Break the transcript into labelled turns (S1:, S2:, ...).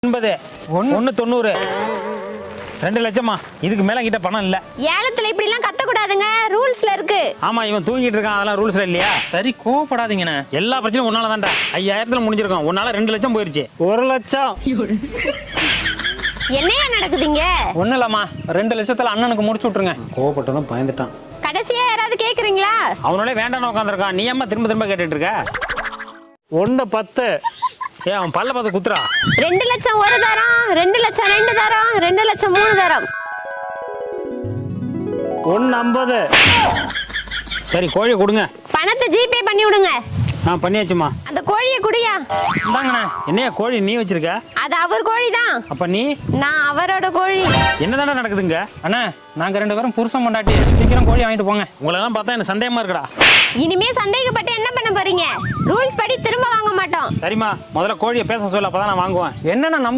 S1: 80 190 2 லட்சமா இதுக்கு மேல கிட்ட பணம் இல்ல.
S2: ஏலத்துல இப்படி எல்லாம் கத்த கூடாதுங்க, ரூல்ஸ்ல இருக்கு.
S1: ஆமா இவன் தூங்கிட்டு இருக்கான், அதெல்லாம் ரூல்ஸ்ல இல்லையா?
S3: சரி கோவப்படாதீங்கண்ணே.
S1: எல்லா பிரச்சனையும் உன்னால தான்டா. 5000த்துல முடிஞ்சிருக்கும், உன்னால 2 லட்சம் போயிருச்சு.
S3: 1 லட்சம்
S2: என்னையா நடக்குதுங்க?
S3: ஒன்றும் இல்லம்மா, 2 லட்சத்துல அண்ணனுக்கு முடிச்சு விட்டுருங்க.
S1: கோவப்பட்டதும் பயந்துட்டான்.
S2: கடைசியா யாராவது கேக்குறீங்களா?
S1: அவனோட வேண்டாம்னு உட்காந்துருக்கான், நீ ஏம்மா திரும்ப திரும்ப கேட்டுட்டு இருக்க?
S3: 110
S1: அவன் பல்ல பார்த்து குத்துறா.
S2: 2 லட்சம் ஒரு தரம், 2 லட்சம் 2 தரம், 2 லட்சம் 3 தரம்.
S3: 150
S1: சரி கோழியை கொடுங்க.
S2: பணத்தை ஜிபே பண்ணி விடுங்க.
S1: பண்ணியாச்சுமா.
S2: அந்த கோழியை குடியா.
S1: இந்தாங்கண்ணே. என்னையா கோழி நீ வச்சிருக்க?
S2: அது அவர் கோழி தான்.
S1: அப்ப நீ?
S2: நான் அவரோட கோழி.
S1: என்னதானே நடக்குதுங்க?
S3: அண்ணா நாங்க 2 பேரும் புருஷன் பொண்டாட்டி, சீக்கிரம் கோழி வாங்கிட்டு போங்க.
S1: உங்களெல்லாம் பார்த்தா எனக்கு சந்தேகமா இருக்குடா.
S2: இனிமே சந்தேகப்பட்டு என்ன பண்ண போறீங்க? ரூல்ஸ் படி திரும்ப வாங்க மாட்டோம்.
S1: சரிம்மா, முதல்ல கோழியை பேச சொல்ல, அப்பதான் நான் வாங்குவேன்.
S3: என்னன்னா